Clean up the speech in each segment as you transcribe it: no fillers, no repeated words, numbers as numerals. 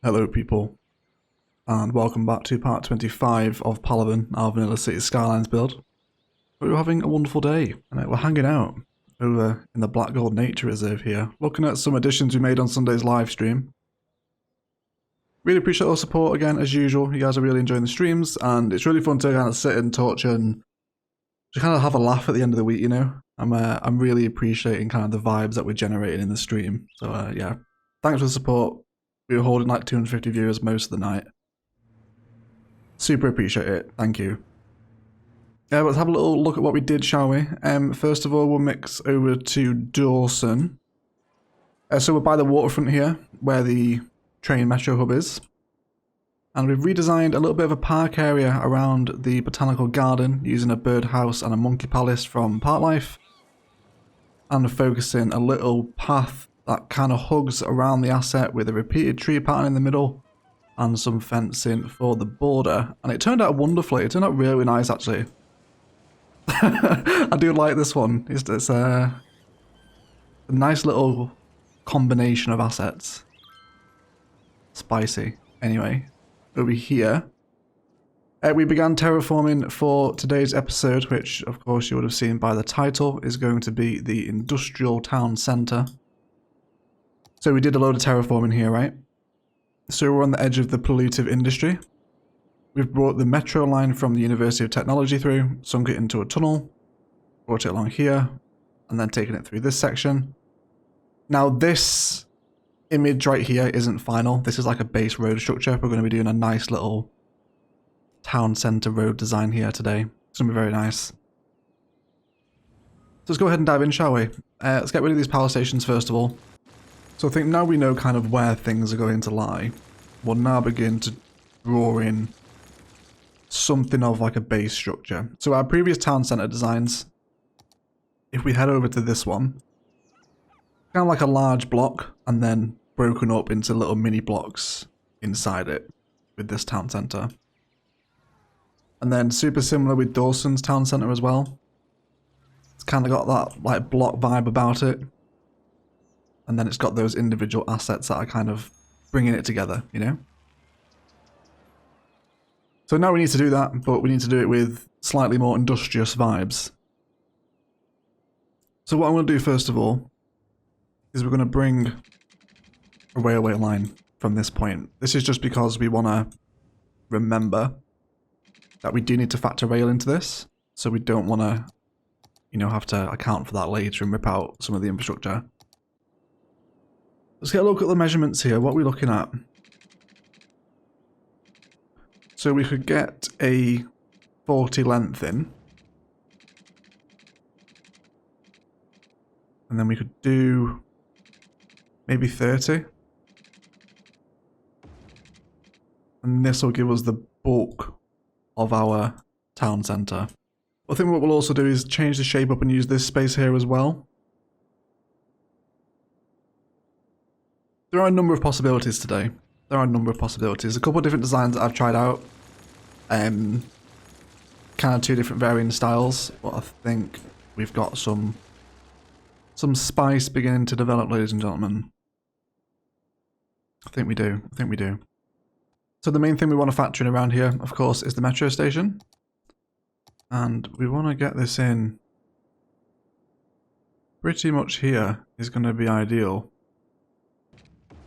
Hello people, and welcome back to part 25 of Palaven, our vanilla Cities Skylines build. We're having a wonderful day, and we're hanging out over in the Black Gold Nature Reserve here, looking at some additions we made on Sunday's live stream. Really appreciate all the support again, as usual. You guys are really enjoying the streams, and it's really fun to kind of sit and torch and just kind of have a laugh at the end of the week, you know? I'm really appreciating kind of the vibes that we're generating in the stream. So yeah, thanks for the support. We were holding like 250 viewers most of the night. Super appreciate it. Thank you. Let's have a little look at what we did, shall we? First of all, we'll mix over to Dawson. So we're by the waterfront here, where the train metro hub is. And we've redesigned a little bit of a park area around the botanical garden using a birdhouse and a monkey palace from Parklife. And focusing a little path that kind of hugs around the asset with a repeated tree pattern in the middle and some fencing for the border. And it turned out wonderfully. It turned out really nice, actually. I do like this one. It's a nice little combination of assets. Spicy. Anyway, over here, we began terraforming for today's episode, which, of course, you would have seen by the title, is going to be the Industrial Town Centre. So we did a load of terraforming here, right? So we're on the edge of the pollutive industry. We've brought the metro line from the University of Technology through, sunk it into a tunnel, brought it along here, and then taken it through this section. Now this image right here isn't final. This is like a base road structure. We're going to be doing a nice little town centre road design here today. It's going to be very nice. So let's go ahead and dive in, shall we? Let's get rid of these power stations first of all. So I think now we know kind of where things are going to lie, we'll now begin to draw in something of like a base structure. So our previous town centre designs, if we head over to this one, kind of like a large block and then broken up into little mini blocks inside it with this town centre. And then super similar with Dawson's town centre as well. It's kind of got that like block vibe about it. And then it's got those individual assets that are kind of bringing it together, you know? So now we need to do that, but we need to do it with slightly more industrious vibes. So what I'm going to do first of all is we're going to bring a railway line from this point. This is just because we want to remember that we do need to factor rail into this. So we don't want to, you know, have to account for that later and rip out some of the infrastructure. Let's get a look at the measurements here. What are we looking at? So we could get a 40 length in. And then we could do maybe 30. And this will give us the bulk of our town centre. I think what we'll also do is change the shape up and use this space here as well. There are a number of possibilities today. There are a number of possibilities. A couple of different designs that I've tried out. Kind of two different varying styles. But I think we've got some spice beginning to develop, ladies and gentlemen. I think we do. I think we do. So the main thing we want to factor in around here, of course, is the metro station. And we want to get this in pretty much here is going to be ideal.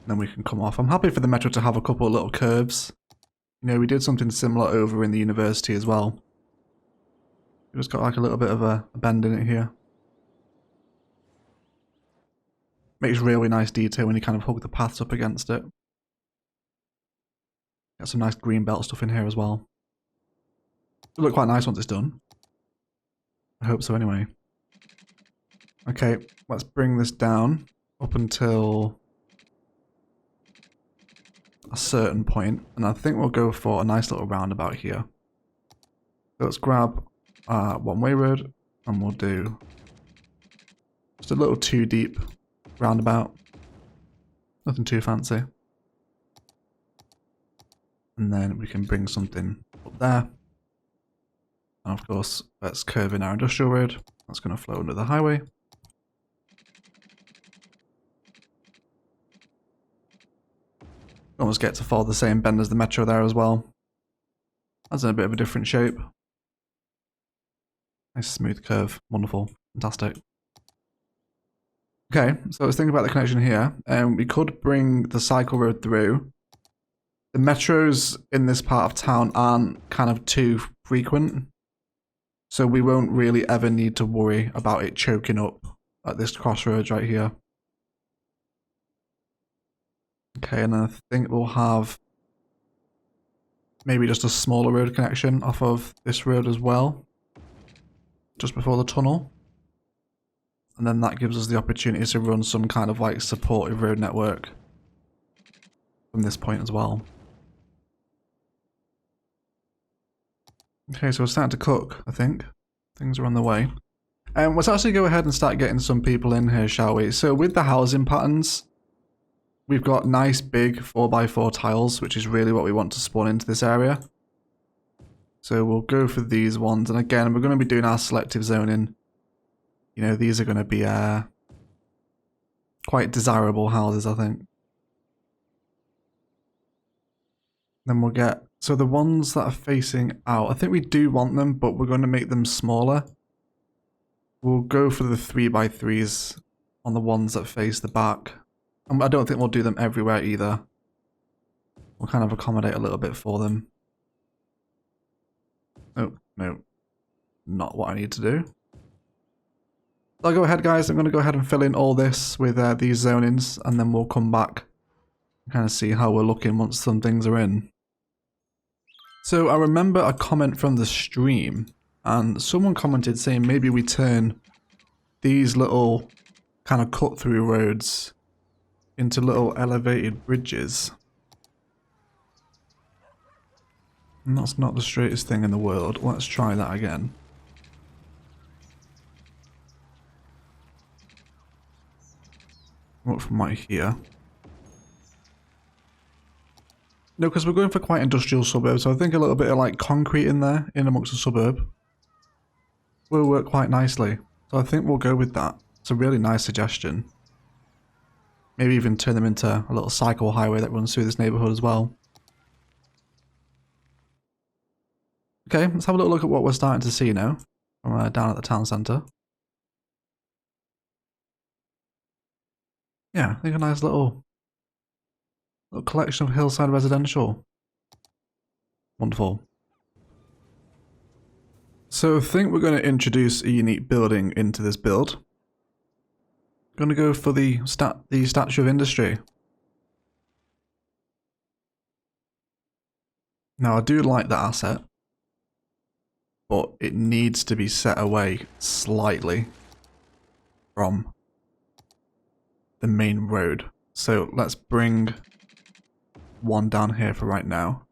Then we can come off. I'm happy for the metro to have a couple of little curves. You know, we did something similar over in the university as well. We just got like a little bit of a bend in it here. Makes really nice detail when you kind of hug the paths up against it. Got some nice green belt stuff in here as well. It'll look quite nice once it's done. I hope so anyway. Okay, let's bring this down up until a certain point, and I think we'll go for a nice little roundabout here. So let's grab one-way road, and we'll do just a little too deep roundabout. Nothing too fancy. And then we can bring something up there. And of course, let's curve in our industrial road. That's going to flow under the highway. Almost get to follow the same bend as the metro there as well. That's in a bit of a different shape. Nice smooth curve. Wonderful. Fantastic. Okay, so I was thinking about the connection here. We could bring the cycle road through. The metros in this part of town aren't kind of too frequent, so we won't really ever need to worry about it choking up at this crossroads right here. Okay, and I think we'll have maybe just a smaller road connection off of this road as well, just before the tunnel. And then that gives us the opportunity to run some kind of like supportive road network from this point as well. Okay, so we're starting to cook, I think. Things are on the way. Let's actually go ahead and start getting some people in here, shall we? So with the housing patterns, we've got nice big 4x4 tiles, which is really what we want to spawn into this area. So we'll go for these ones. And again, we're going to be doing our selective zoning. You know, these are going to be quite desirable houses, I think. Then we'll get... So the ones that are facing out, I think we do want them, but we're going to make them smaller. We'll go for the 3x3s on the ones that face the back. And I don't think we'll do them everywhere either. We'll kind of accommodate a little bit for them. Oh, no. Not what I need to do. I'll go ahead, guys. I'm going to go ahead and fill in all this with these zonings, and then we'll come back and kind of see how we're looking once some things are in. So I remember a comment from the stream, and someone commented saying maybe we turn these little kind of cut-through roads into little elevated bridges. And that's not the straightest thing in the world. Let's try that again. What from right here? No, because we're going for quite industrial suburbs, so I think a little bit of like concrete in there, in amongst the suburb, will work quite nicely. So I think we'll go with that. It's a really nice suggestion. Maybe even turn them into a little cycle highway that runs through this neighborhood as well. Okay, let's have a little look at what we're starting to see now from down at the town centre. Yeah, I think a nice little collection of hillside residential. Wonderful. So I think we're going to introduce a unique building into this build. Going to go for the Statue of Industry. Now I do like that asset, but it needs to be set away slightly from the main road. So let's bring one down here for right now.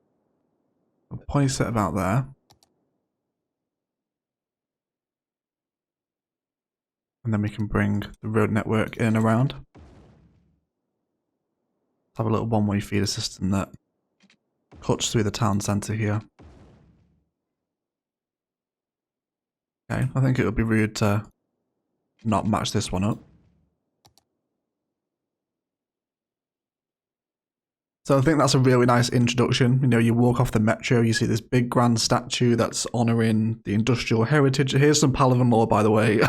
We'll place it about there. And then we can bring the road network in and around. Let's have a little one-way feeder system that cuts through the town centre here. Okay, I think it would be rude to not match this one up. So I think that's a really nice introduction. You know, you walk off the metro, you see this big grand statue that's honouring the industrial heritage. Here's some Palaven lore, by the way,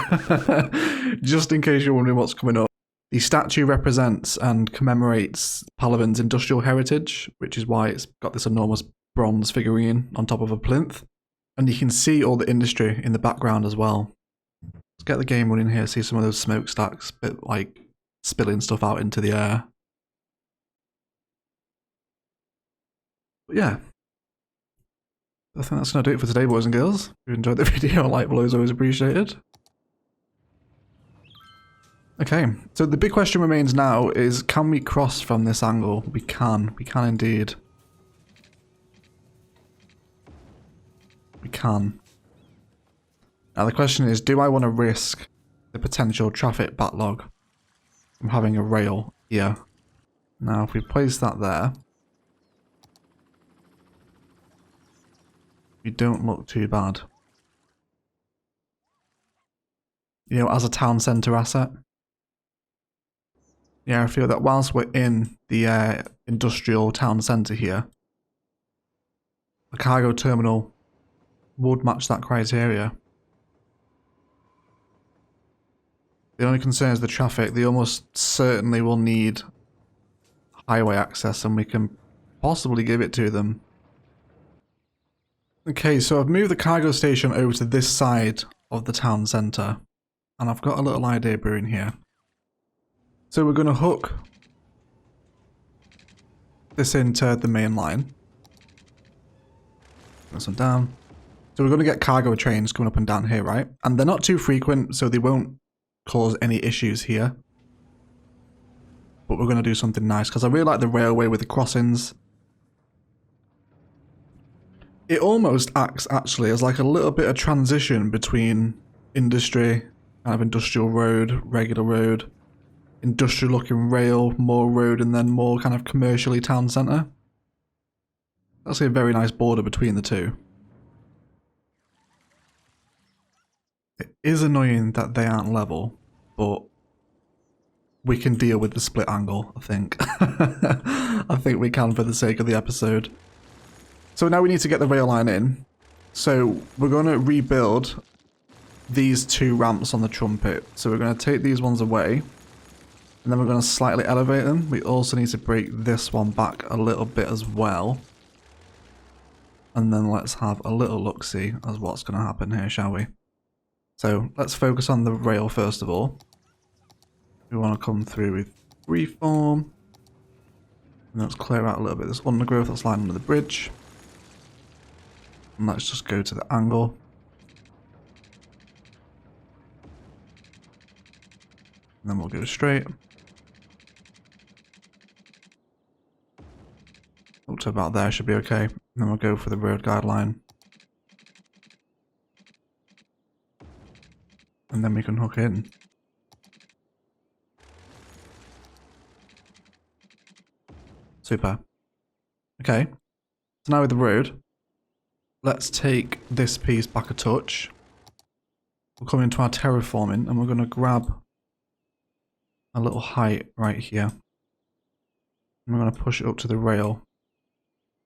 just in case you're wondering what's coming up. The statue represents and commemorates Palaven's industrial heritage, which is why it's got this enormous bronze figurine on top of a plinth. And you can see all the industry in the background as well. Let's get the game running here, see some of those smokestacks, bit like spilling stuff out into the air. But yeah, I think that's going to do it for today, boys and girls. If you enjoyed the video, a like below is always appreciated. Okay, so the big question remains now is, can we cross from this angle? We can indeed. We can. Now the question is, do I want to risk the potential traffic backlog from having a rail here? Now if we place that there, we don't look too bad. You know, as a town centre asset. Yeah, I feel that whilst we're in the industrial town centre here, the cargo terminal would match that criteria. The only concern is the traffic. They almost certainly will need highway access, and we can possibly give it to them. Okay, so I've moved the cargo station over to this side of the town centre, and I've got a little idea brewing here. So we're going to hook this into the main line. This one down. So we're going to get cargo trains coming up and down here, right? And they're not too frequent, so they won't cause any issues here. But we're going to do something nice, because I really like the railway with the crossings. It almost acts, actually, as like a little bit of transition between industry, kind of industrial road, regular road, industrial looking rail, more road, and then more kind of commercially town centre. That's a very nice border between the two. It is annoying that they aren't level, but we can deal with the split angle, I think. I think we can for the sake of the episode. So now we need to get the rail line in. So we're going to rebuild these two ramps on the trumpet. So we're going to take these ones away, and then we're going to slightly elevate them. We also need to break this one back a little bit as well. And then let's have a little look-see as what's going to happen here, shall we? So let's focus on the rail first of all. We want to come through with freeform. And let's clear out a little bit of this undergrowth that's lying under the bridge. And let's just go to the angle. And then we'll go straight. Up to about there should be okay. And then we'll go for the road guideline. And then we can hook in. Super. Okay. So now with the road, let's take this piece back a touch. We'll come into our terraforming and we're going to grab a little height right here. And we're going to push it up to the rail.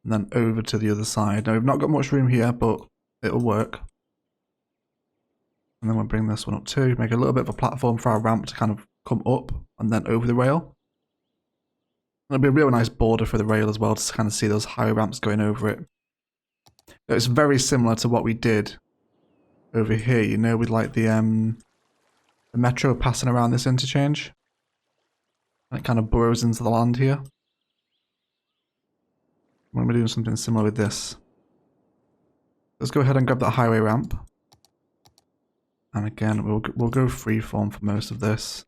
And then over to the other side. Now we've not got much room here, but it'll work. And then we'll bring this one up too. Make a little bit of a platform for our ramp to kind of come up and then over the rail. And it'll be a real nice border for the rail as well to kind of see those high ramps going over it. It's very similar to what we did over here, you know, with like the metro passing around this interchange. And it kind of burrows into the land here. We're going to be doing something similar with this. Let's go ahead and grab that highway ramp. And again, we'll go freeform for most of this.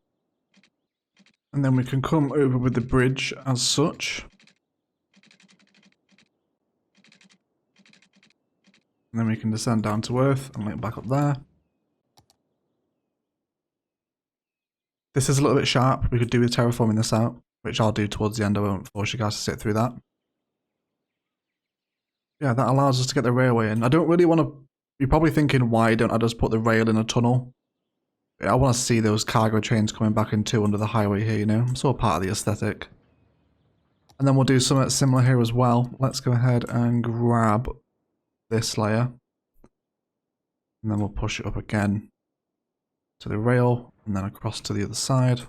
And then we can come over with the bridge as such. And then we can descend down to earth and link back up there. This is a little bit sharp. We could do with terraforming this out, which I'll do towards the end. I won't force you guys to sit through that. Yeah, that allows us to get the railway in. I don't really want to... You're probably thinking, why don't I just put the rail in a tunnel? I want to see those cargo trains coming back in too under the highway here, you know? It's all part of the aesthetic. And then we'll do something similar here as well. Let's go ahead and grab this layer. And then we'll push it up again to the rail and then across to the other side.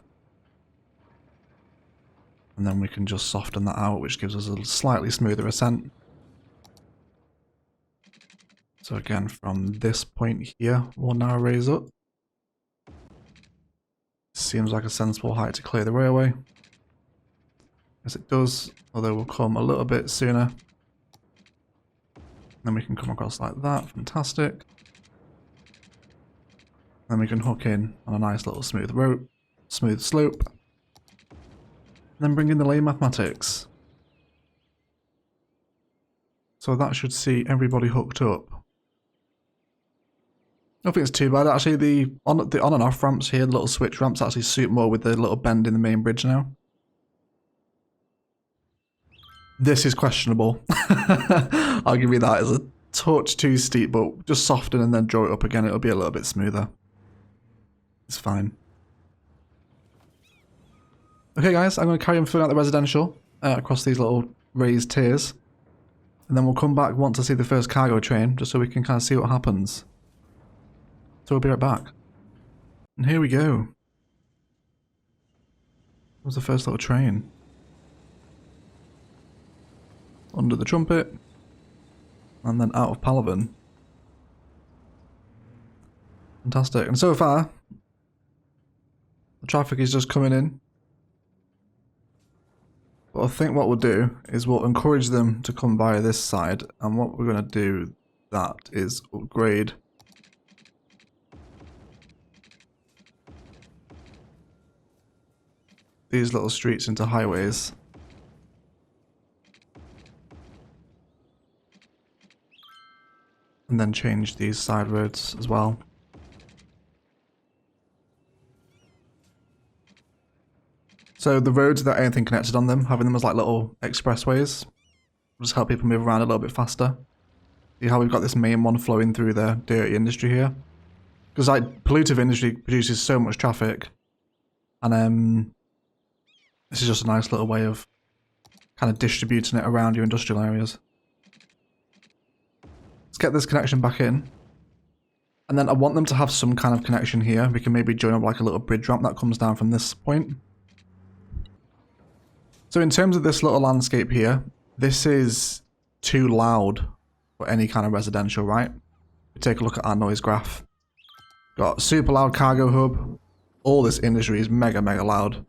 And then we can just soften that out, which gives us a slightly smoother ascent. So again, from this point here, we'll now raise up. Seems like a sensible height to clear the railway. Yes, it does, although we'll come a little bit sooner. Then we can come across like that, fantastic. Then we can hook in on a nice little smooth rope, smooth slope. And then bring in the lay mathematics. So that should see everybody hooked up. I don't think it's too bad actually. The on and off ramps here, the little switch ramps actually suit more with the little bend in the main bridge now. This is questionable. I'll give you that. It's a touch too steep, but just soften and then draw it up again. It'll be a little bit smoother. It's fine. Okay guys, I'm going to carry on filling out the residential across these little raised tiers. And then we'll come back once I see the first cargo train, just so we can kind of see what happens. So we'll be right back. And here we go. That was the first little train. Under the trumpet. And then out of Palaven. Fantastic. And so far, the traffic is just coming in. But I think what we'll do is we'll encourage them to come by this side. And what we're going to do that is upgrade these little streets into highways. And then change these side roads as well. So the roads without anything connected on them, having them as like little expressways, will just help people move around a little bit faster. See how we've got this main one flowing through the dirty industry here? Because like pollutive industry produces so much traffic. And this is just a nice little way of kind of distributing it around your industrial areas. Let's get this connection back in. And then I want them to have some kind of connection here. We can maybe join up like a little bridge ramp that comes down from this point. So in terms of this little landscape here, this is too loud for any kind of residential, right? We take a look at our noise graph. Got super loud cargo hub. All this industry is mega loud.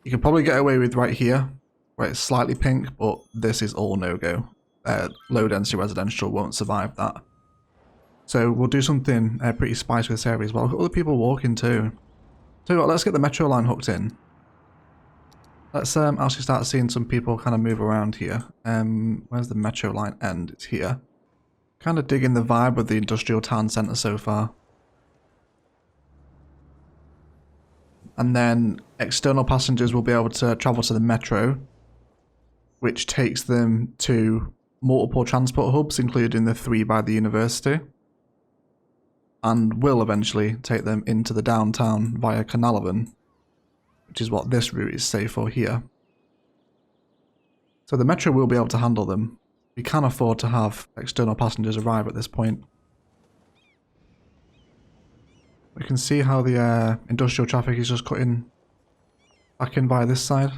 You can probably get away with right here, where it's slightly pink, but this is all no-go. Low density residential won't survive that. So we'll do something pretty spicy with this area as well. We've got other people walking too. So let's get the metro line hooked in. Let's actually start seeing some people kind of move around here. Where's the metro line end? It's here. Kind of digging the vibe of the industrial town centre so far. And then external passengers will be able to travel to the metro, which takes them to multiple transport hubs, including the 3 by the university. And will eventually take them into the downtown via Palaven, which is what this route is safe for here. So the metro will be able to handle them. We can afford to have external passengers arrive at this point. We can see how the industrial traffic is just cutting back in via this side.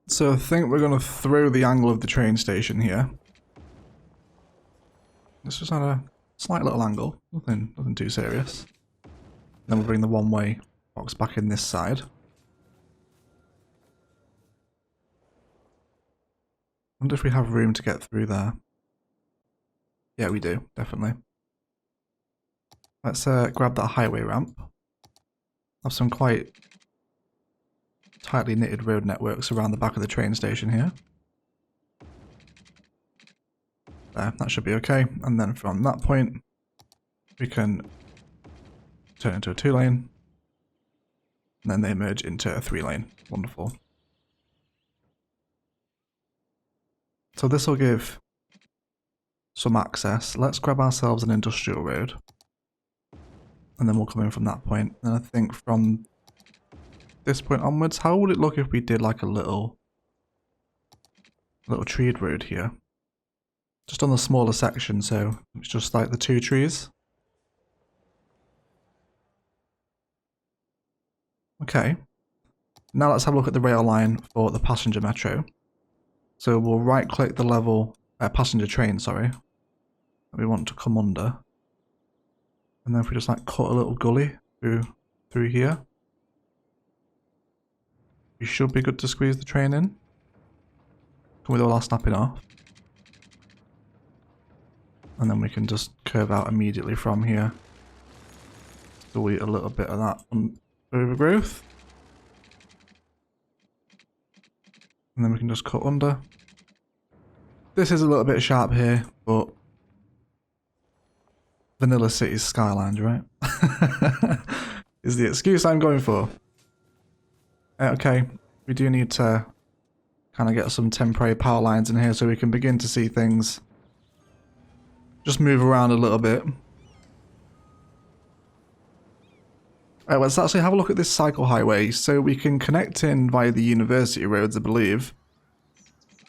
So I think we're going to throw the angle of the train station here. Let's just have a slight little angle, nothing too serious. Then we'll bring the one-way box back in this side. Wonder if we have room to get through there. Yeah, we do, definitely. Let's grab that highway ramp. Have some quite tightly knitted road networks around the back of the train station here. There, that should be okay. And then from that point, we can turn into a 2-lane. And then they merge into a 3-lane. Wonderful. So this will give some access. Let's grab ourselves an industrial road. And then we'll come in from that point. And I think from this point onwards, how would it look if we did like a little treed road here? Just on the smaller section, so it's just like the 2 trees. Okay. Now let's have a look at the rail line for the passenger metro. So we'll right click the level, passenger train, sorry, that we want to come under. And then if we just like cut a little gully through here, we should be good to squeeze the train in. With all our snapping off. And then we can just curve out immediately from here. Delete a little bit of that overgrowth. And then we can just cut under. This is a little bit sharp here, but vanilla Cities Skylines, right? Is the excuse I'm going for. Okay, we do need to kind of get some temporary power lines in here so we can begin to see things just move around a little bit. Right, let's actually have a look at this cycle highway. So we can connect in via the university roads, I believe.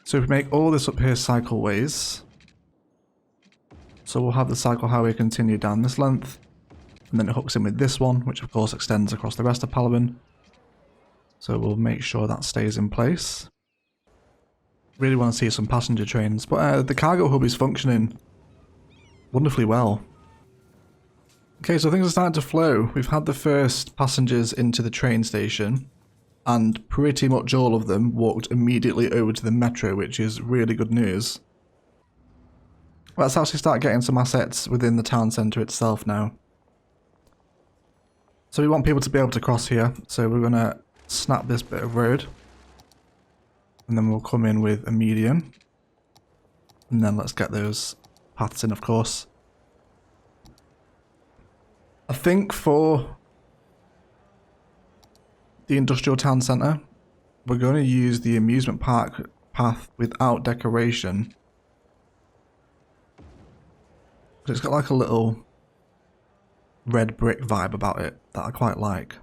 So if we make all this up here cycleways. So we'll have the cycle highway continue down this length. And then it hooks in with this one, which of course extends across the rest of Palaven. So we'll make sure that stays in place. Really want to see some passenger trains. But the cargo hub is functioning wonderfully well. Okay, so things are starting to flow. We've had the first passengers into the train station, and pretty much all of them walked immediately over to the metro, which is really good news. Let's actually start getting some assets within the town centre itself now. So we want people to be able to cross here, so we're going to snap this bit of road. And then we'll come in with a median. And then let's get those paths in, of course. I think for the industrial town centre, we're going to use the amusement park path without decoration. It's got like a little red brick vibe about it that I quite like.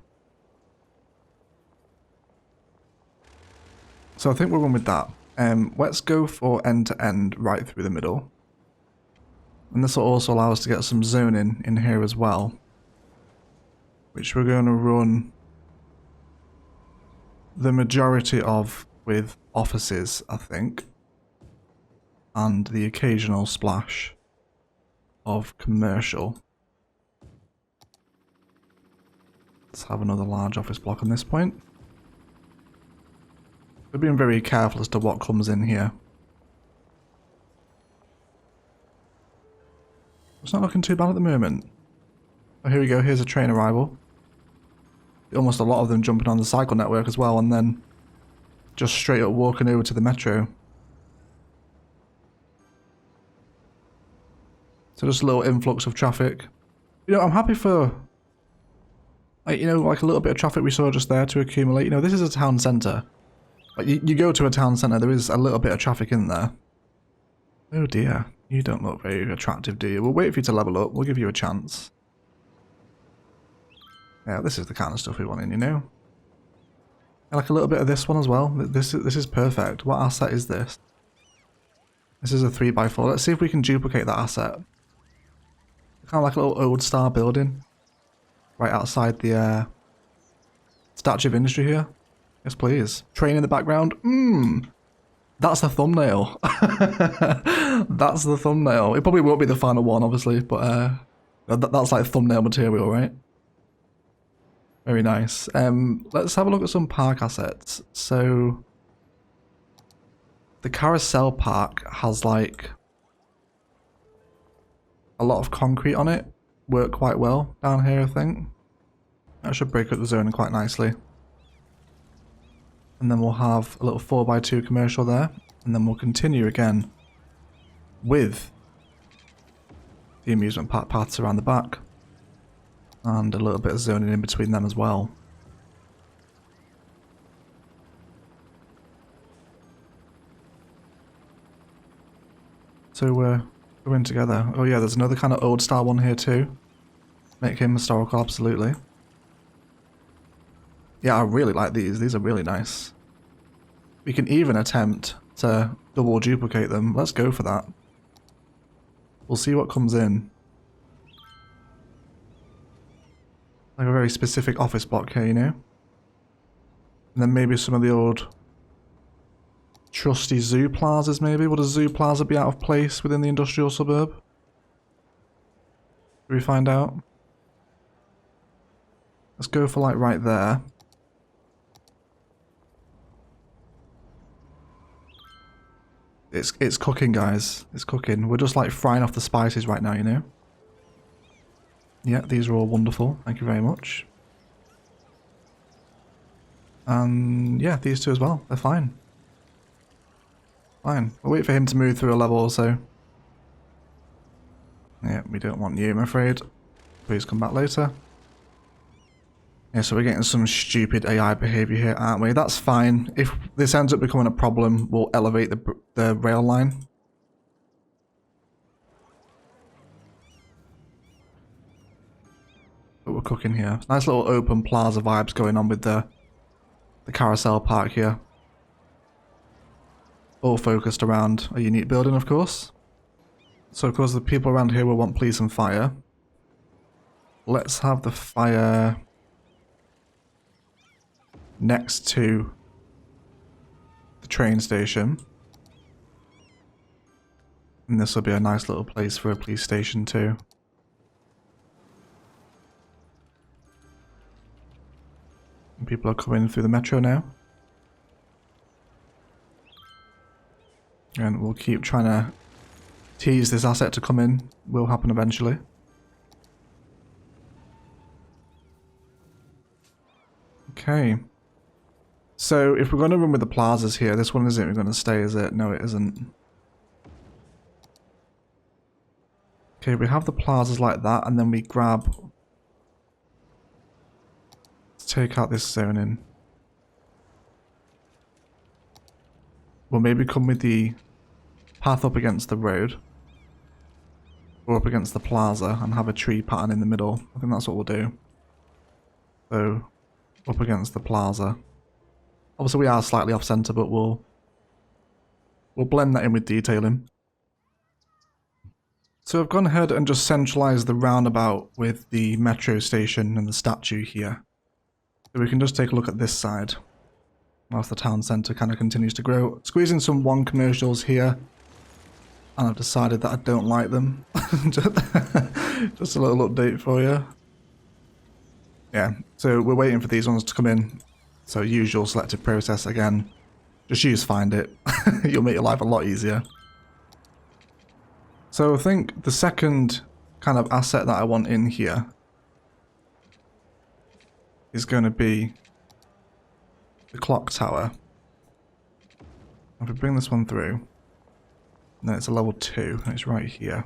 So I think we're going with that. Let's go for end to end right through the middle. And this will also allow us to get some zoning in here as well, which we're going to run the majority of with offices, I think, and the occasional splash of commercial. Let's have another large office block on this point. We're being very careful as to what comes in here. It's not looking too bad at the moment. Oh, here we go, here's a train arrival. Almost a lot of them jumping on the cycle network as well, and then just straight up walking over to the metro. So just a little influx of traffic. You know, I'm happy for, like, you know, like a little bit of traffic we saw just there to accumulate. You know, this is a town centre. Like, you go to a town centre, there is a little bit of traffic in there. Oh dear, you don't look very attractive, do you? We'll wait for you to level up, we'll give you a chance. Yeah, this is the kind of stuff we want in, you know? I like a little bit of this one as well. This is perfect. What asset is this? This is a 3x4. Let's see if we can duplicate that asset. Kind of like a little old star building. Right outside the Statue of Industry here. Yes, please. Train in the background. That's the thumbnail. That's the thumbnail. It probably won't be the final one, obviously, but that's like thumbnail material, right? Very nice. Let's have a look at some park assets. So the carousel park has like a lot of concrete on it. Work quite well down here, I think. That should break up the zoning quite nicely. And then we'll have a little 4x2 commercial there. And then we'll continue again with the amusement park paths around the back. And a little bit of zoning in between them as well. So we're in together. Oh yeah, there's another kind of old style one here too. Make him historical, absolutely. Yeah, I really like these. These are really nice. We can even attempt to double duplicate them. Let's go for that. We'll see what comes in. Like a very specific office block here, you know? And then maybe some of the old trusty zoo plazas, maybe? Would a zoo plaza be out of place within the industrial suburb? Do we find out? Let's go for like right there. It's cooking, guys. It's cooking. We're just like frying off the spices right now, you know? Yeah, these are all wonderful. Thank you very much. And yeah, these two as well. They're fine. Fine. We'll wait for him to move through a level or so. Yeah, we don't want you, I'm afraid. Please come back later. Yeah, so we're getting some stupid AI behaviour here, aren't we? That's fine. If this ends up becoming a problem, we'll elevate the rail line. But we're cooking here. Nice little open plaza vibes going on with the carousel park here. All focused around a unique building, of course. So, of course, the people around here will want police and fire. Let's have the fire next to the train station. And this will be a nice little place for a police station too. And people are coming through the metro now. And we'll keep trying to tease this asset to come in. Will happen eventually. Okay. So if we're going to run with the plazas here, this one isn't going to stay, is it? No, it isn't. Okay, we have the plazas like that, and then we grab... Let's take out this zone in. We'll maybe come with the path up against the road. Or up against the plaza, and have a tree pattern in the middle. I think that's what we'll do. So, up against the plaza. Obviously we are slightly off center, but we'll blend that in with detailing. So I've gone ahead and just centralized the roundabout with the metro station and the statue here. So we can just take a look at this side. Whilst the town centre kind of continues to grow. Squeezing some one commercials here. And I've decided that I don't like them. Just a little update for you. Yeah, so we're waiting for these ones to come in. So usual selective process again. Just use find it. You'll make your life a lot easier. So I think the second kind of asset that I want in here is going to be the clock tower. If we bring this one through, then it's a level 2, and it's right here.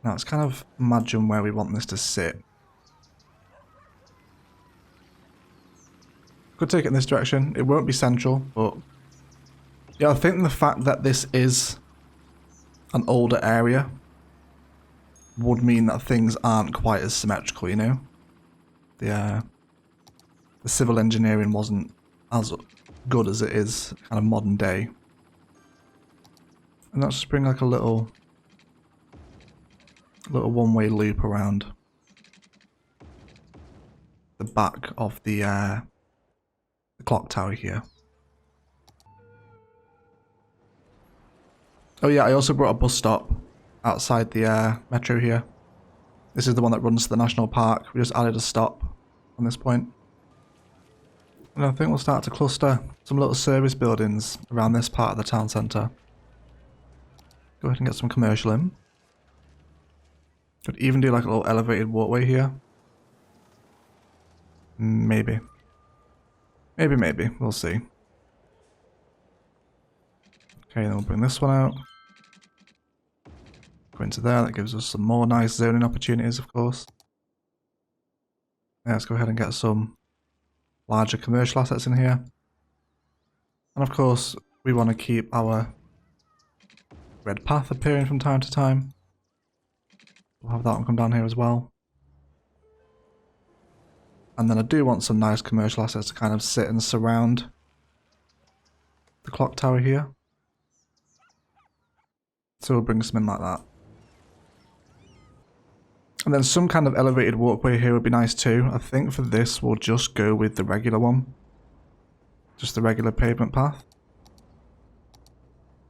Now let's kind of imagine where we want this to sit. Could take it in this direction. It won't be central, but yeah, I think the fact that this is an older area would mean that things aren't quite as symmetrical, you know? The civil engineering wasn't as good as it is kind of modern day. And let's just bring like a little one-way loop around the back of the clock tower here. Oh yeah, I also brought a bus stop outside the metro here. This is the one that runs to the national park. We just added a stop on this point. And I think we'll start to cluster some little service buildings around this part of the town centre. Go ahead and get some commercial in. Could even do like a little elevated walkway here. Maybe. Maybe. We'll see. Okay, then we'll bring this one out. Go into there. That gives us some more nice zoning opportunities, of course. Yeah, let's go ahead and get some larger commercial assets in here. And of course, we want to keep our red path appearing from time to time. We'll have that one come down here as well. And then I do want some nice commercial assets to kind of sit and surround the clock tower here. So we'll bring some in like that. And then some kind of elevated walkway here would be nice too. I think for this we'll just go with the regular one. Just the regular pavement path.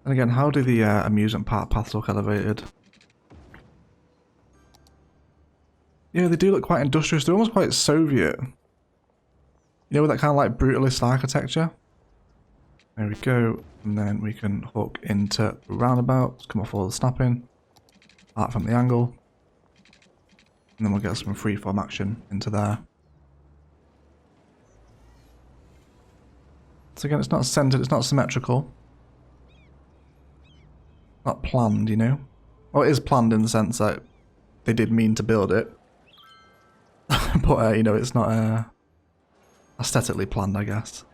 And again, how do the amusement park paths look elevated? Yeah, they do look quite industrious. They're almost quite Soviet. You know, with that kind of like brutalist architecture. There we go. And then we can hook into the roundabout. Come off all the snapping. Art from the angle. And then we'll get some freeform action into there. So again, it's not centered, it's not symmetrical. Not planned, you know? Well, it is planned in the sense that they did mean to build it. But, you know, it's not aesthetically planned, I guess.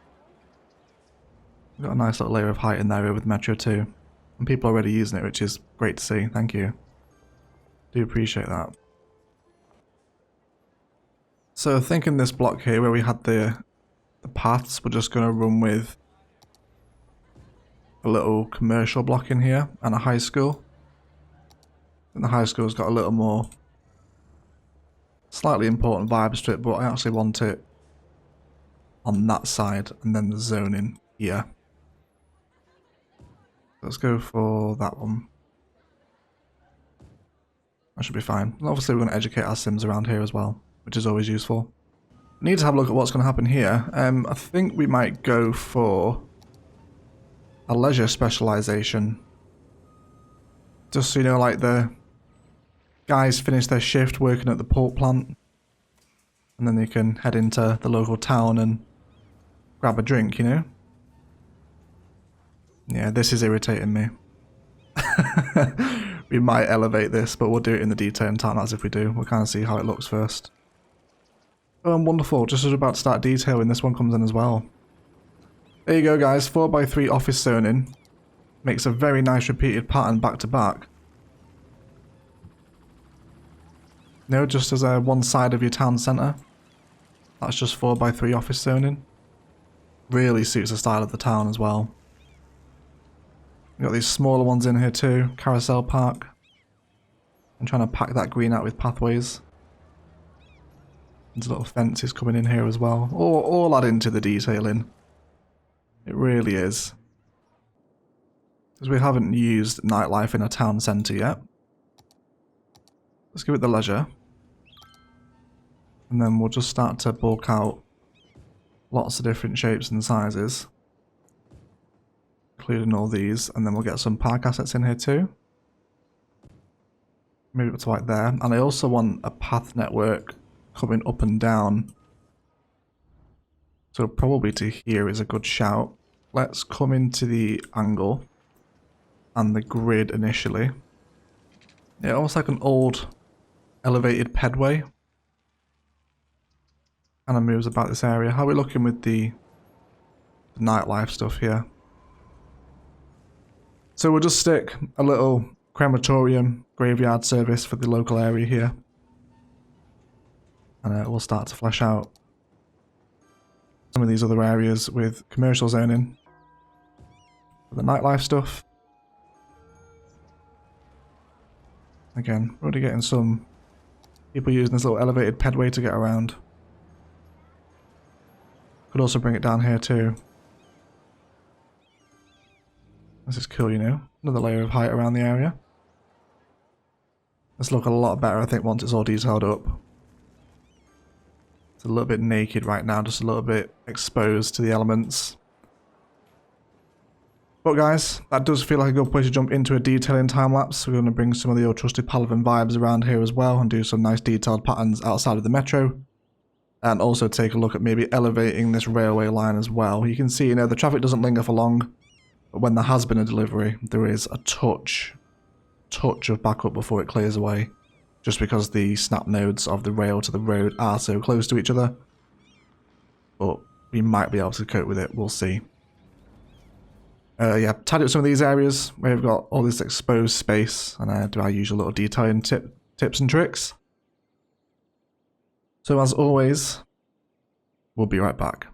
We've got a nice little layer of height in there over the metro too. And people are already using it, which is great to see. Thank you. Do appreciate that. So thinking this block here where we had the paths, we're just going to run with a little commercial block in here and a high school. And the high school's got a little more slightly important vibes to it, but I actually want it on that side and then the zoning here. Let's go for that one. That should be fine. And obviously we're going to educate our Sims around here as well, which is always useful. We need to have a look at what's going to happen here. I think we might go for a leisure specialization. Just so you know, like the guys finish their shift working at the port plant, and then they can head into the local town and grab a drink, you know? Yeah, this is irritating me. We might elevate this, but we'll do it in the detailing time as if we do. We'll kind of see how it looks first. Oh, wonderful. Just as we're about to start detailing, this one comes in as well. There you go, guys. 4x3 office zoning. Makes a very nice repeated pattern back to back. No, just as one side of your town centre. That's just 4x3 office zoning. Really suits the style of the town as well. We've got these smaller ones in here too. Carousel park. I'm trying to pack that green out with pathways. There's little fences coming in here as well. All adding to the detailing. It really is. Because we haven't used nightlife in a town centre yet. Let's give it the leisure. And then we'll just start to bulk out lots of different shapes and sizes. Including all these. And then we'll get some park assets in here too. Move it to like there. And I also want a path network coming up and down. So probably to here is a good shout. Let's come into the angle and the grid initially. Yeah, almost like an old elevated pedway. Kind of moves about this area. How are we looking with the nightlife stuff here? So we'll just stick a little crematorium graveyard service for the local area here. And we'll start to flesh out some of these other areas with commercial zoning. For the nightlife stuff. Again, we're already getting some people using this little elevated pedway to get around. Could also bring it down here too. This is cool, you know. Another layer of height around the area. This look a lot better, I think, once it's all detailed up. It's a little bit naked right now, just a little bit exposed to the elements. But guys, that does feel like a good place to jump into a detailing time-lapse. We're going to bring some of the old trusted Palaven vibes around here as well and do some nice detailed patterns outside of the metro. And also take a look at maybe elevating this railway line as well. You can see, you know, the traffic doesn't linger for long. But when there has been a delivery, there is a touch of backup before it clears away. Just because the snap nodes of the rail to the road are so close to each other. But we might be able to cope with it, we'll see. Yeah, tidy up some of these areas where we've got all this exposed space, and do our usual little detailing tips and tricks. So as always, we'll be right back.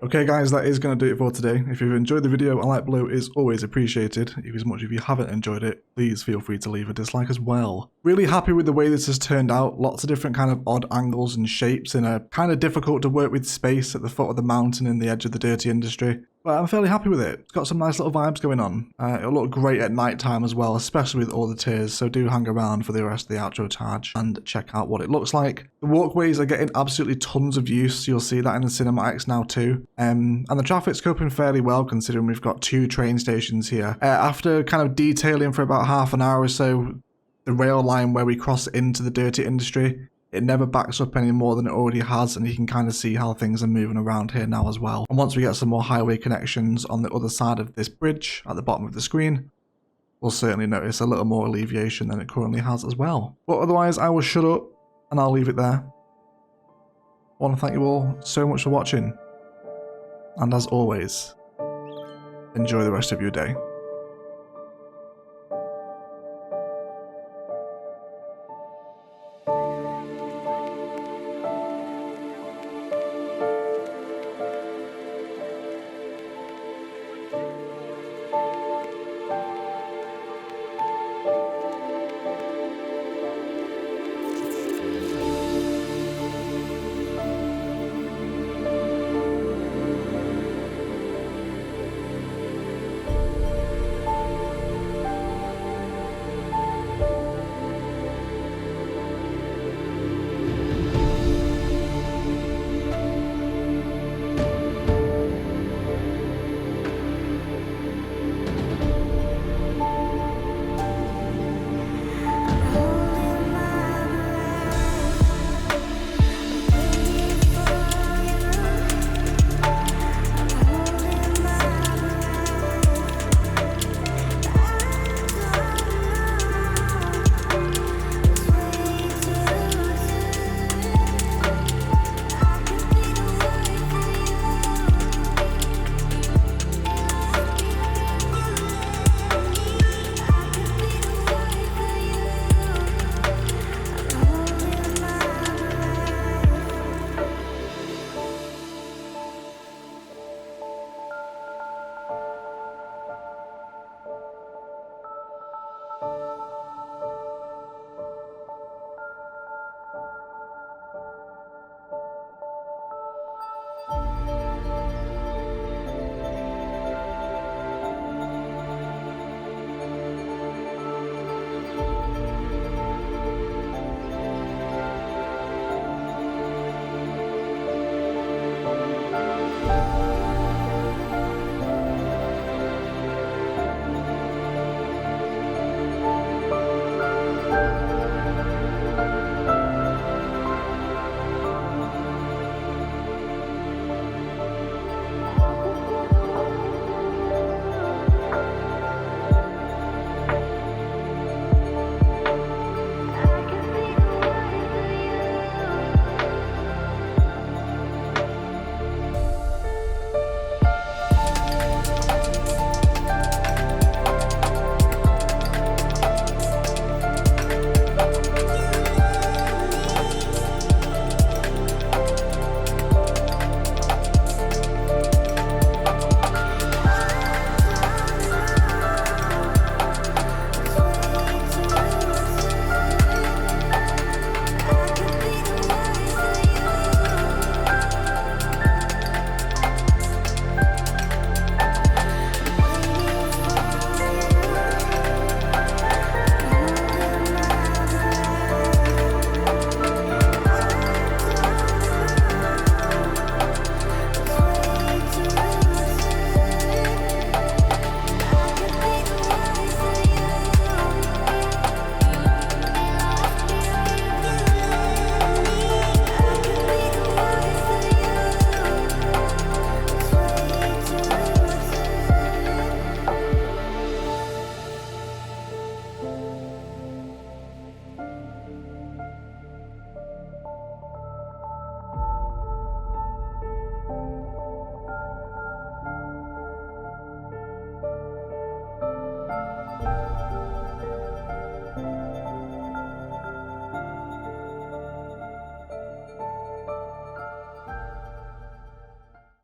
Okay guys, that is going to do it for today. If you've enjoyed the video, a like below is always appreciated. If you haven't enjoyed it, please feel free to leave a dislike as well. Really happy with the way this has turned out. Lots of different kind of odd angles and shapes in a kind of difficult to work with space at the foot of the mountain in the edge of the dirty industry. But I'm fairly happy with it. It's got some nice little vibes going on. It'll look great at night time as well, especially with all the tiers, so do hang around for the rest of the outro charge and check out what it looks like. The walkways are getting absolutely tons of use, you'll see that in the cinematics now too. And the traffic's coping fairly well considering we've got 2 train stations here. After kind of detailing for about half an hour or so, the rail line where we cross into the dirty industry, it never backs up any more than it already has, and you can kind of see how things are moving around here now as well. And once we get some more highway connections on the other side of this bridge at the bottom of the screen, we'll certainly notice a little more alleviation than it currently has as well. But otherwise, I will shut up and I'll leave it there. I want to thank you all so much for watching, and as always, enjoy the rest of your day.